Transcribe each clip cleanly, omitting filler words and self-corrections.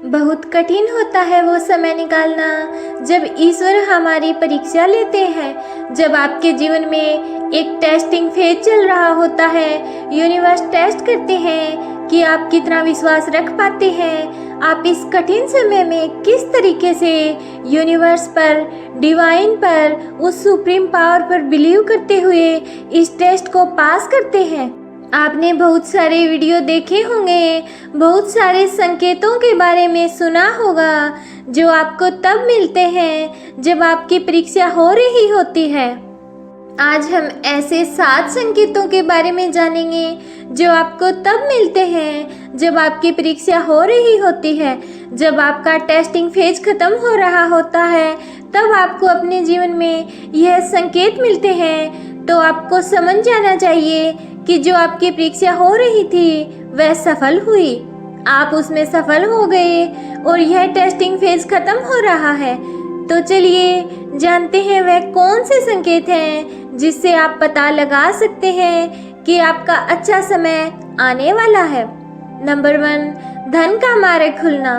बहुत कठिन होता है वो समय निकालना जब ईश्वर हमारी परीक्षा लेते हैं। जब आपके जीवन में एक टेस्टिंग फेज चल रहा होता है, यूनिवर्स टेस्ट करते हैं कि आप कितना विश्वास रख पाते हैं। आप इस कठिन समय में किस तरीके से यूनिवर्स पर, डिवाइन पर, उस सुप्रीम पावर पर बिलीव करते हुए इस टेस्ट को पास करते हैं। आपने बहुत सारे वीडियो देखे होंगे, बहुत सारे संकेतों के बारे में सुना होगा जो आपको तब मिलते हैं जब आपकी परीक्षा हो रही होती है। आज हम ऐसे 7 संकेतों के बारे में जानेंगे जो आपको तब मिलते हैं जब आपकी परीक्षा हो रही होती है। जब आपका टेस्टिंग फेज खत्म हो रहा होता है तब आपको अपने जीवन में यह संकेत मिलते हैं। तो आपको समझ जाना चाहिए कि जो आपकी परीक्षा हो रही थी वह सफल हुई, आप उसमें सफल हो गए और यह टेस्टिंग फेज खत्म हो रहा है। तो चलिए जानते हैं वह कौन से संकेत हैं जिससे आप पता लगा सकते हैं कि आपका अच्छा समय आने वाला है। नंबर 1, धन का मार्ग खुलना।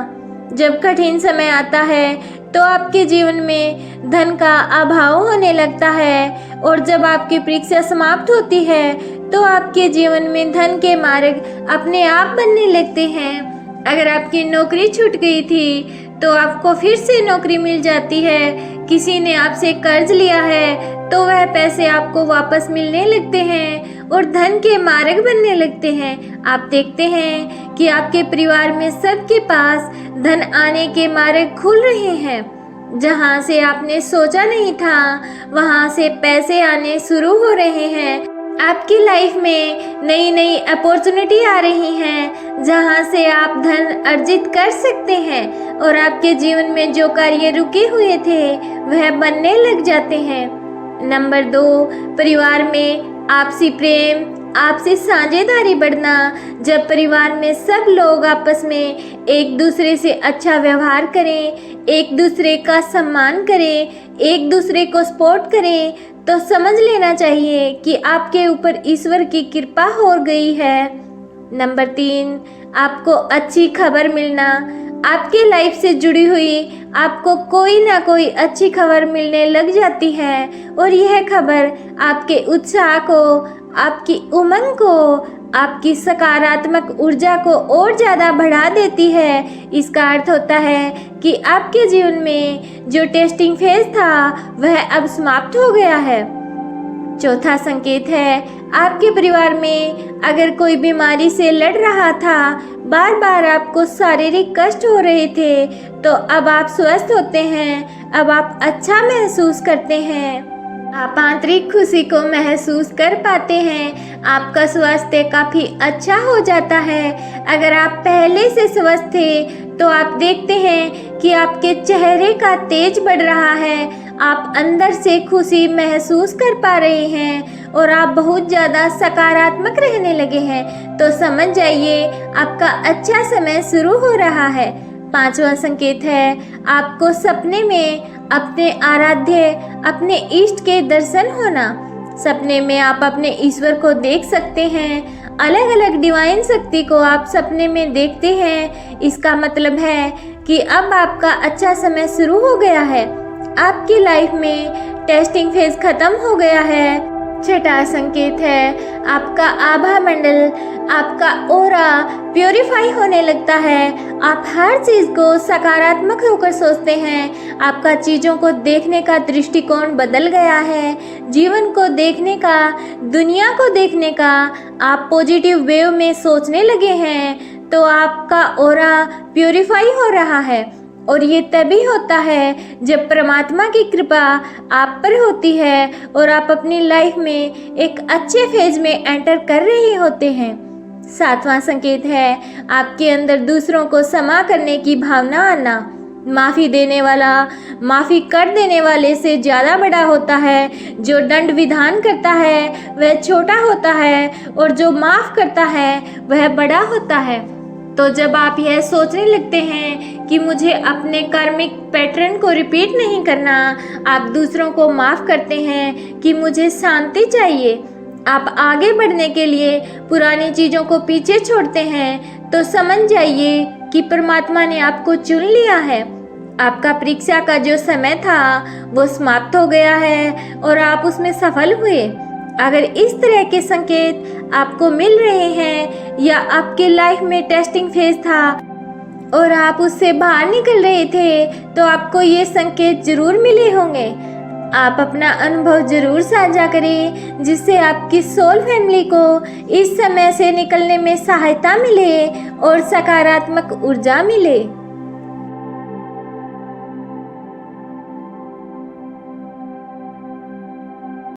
जब कठिन समय आता है तो आपके जीवन में धन का अभाव होने लगता है और जब आपकी परीक्षा समाप्त होती है तो आपके जीवन में धन के मार्ग अपने आप बनने लगते हैं। अगर आपकी नौकरी छूट गई थी तो आपको फिर से नौकरी मिल जाती है। किसी ने आपसे कर्ज लिया है तो वह पैसे आपको वापस मिलने लगते हैं और धन के मार्ग बनने लगते हैं। आप देखते हैं कि आपके परिवार में सबके पास धन आने के मार्ग खुल रहे हैं। जहां से आपने सोचा नहीं था वहां से पैसे आने शुरू हो रहे हैं। आपकी लाइफ में नई नई अपॉर्चुनिटी आ रही हैं जहां से आप धन अर्जित कर सकते हैं और आपके जीवन में जो कार्य रुके हुए थे वह बनने लग जाते हैं। नंबर 2, परिवार में आपसी प्रेम, आपसी साझेदारी बढ़ना। जब परिवार में सब लोग आपस में एक दूसरे से अच्छा व्यवहार करें, एक दूसरे का सम्मान करें, एक दूसरे को सपोर्ट करें तो समझ लेना चाहिए कि आपके ऊपर ईश्वर की कृपा हो गई है। नंबर 3, आपको अच्छी खबर मिलना। आपके लाइफ से जुड़ी हुई आपको कोई ना कोई अच्छी खबर मिलने लग जाती है और यह खबर आपके उत्साह को, आपकी उमंग को, आपकी सकारात्मक ऊर्जा को और ज़्यादा बढ़ा देती है। इसका अर्थ होता है कि आपके जीवन में जो टेस्टिंग फेज था वह अब समाप्त हो गया है। चौथा संकेत है आपके परिवार में अगर कोई बीमारी से लड़ रहा था, बार बार आपको शारीरिक कष्ट हो रहे थे, तो अब आप स्वस्थ होते हैं। अब आप अच्छा महसूस करते हैं, आप आंतरिक खुशी को महसूस कर पाते हैं। आपका स्वास्थ्य काफ़ी अच्छा हो जाता है। अगर आप पहले से स्वस्थ थे तो आप देखते हैं कि आपके चेहरे का तेज बढ़ रहा है, आप अंदर से खुशी महसूस कर पा रहे हैं और आप बहुत ज़्यादा सकारात्मक रहने लगे हैं। तो समझ जाइए आपका अच्छा समय शुरू हो रहा है। 5वां संकेत है आपको सपने में अपने आराध्य, अपने इष्ट के दर्शन होना। सपने में आप अपने ईश्वर को देख सकते हैं, अलग अलग डिवाइन शक्ति को आप सपने में देखते हैं। इसका मतलब है कि अब आपका अच्छा समय शुरू हो गया है, आपकी लाइफ में टेस्टिंग फेज खत्म हो गया है। 6वां संकेत है आपका आभा मंडल, आपका ऑरा प्योरीफाई होने लगता है। आप हर चीज़ को सकारात्मक होकर सोचते हैं। आपका चीज़ों को देखने का दृष्टिकोण बदल गया है। जीवन को देखने का, दुनिया को देखने का आप पॉजिटिव वेव में सोचने लगे हैं। तो आपका ऑरा प्योरीफाई हो रहा है और ये तभी होता है जब परमात्मा की कृपा आप पर होती है और आप अपनी लाइफ में एक अच्छे फेज में एंटर कर रहे होते हैं। 7वां संकेत है आपके अंदर दूसरों को क्षमा करने की भावना आना। माफ़ी देने वाला माफ़ी कर देने वाले से ज़्यादा बड़ा होता है। जो दंड विधान करता है वह छोटा होता है और जो माफ़ करता है वह बड़ा होता है। तो जब आप यह सोचने लगते हैं कि मुझे अपने कार्मिक पैटर्न को रिपीट नहीं करना, आप दूसरों को माफ़ करते हैं कि मुझे शांति चाहिए, आप आगे बढ़ने के लिए पुरानी चीज़ों को पीछे छोड़ते हैं, तो समझ जाइए कि परमात्मा ने आपको चुन लिया है। आपका परीक्षा का जो समय था वो समाप्त हो गया है और आप उसमें सफल हुए। अगर इस तरह के संकेत आपको मिल रहे हैं या आपके लाइफ में टेस्टिंग फेज था और आप उससे बाहर निकल रहे थे, तो आपको ये संकेत जरूर मिले होंगे। आप अपना अनुभव जरूर साझा करें, जिससे आपकी सोल फैमिली को इस समय से निकलने में सहायता मिले और सकारात्मक ऊर्जा मिले।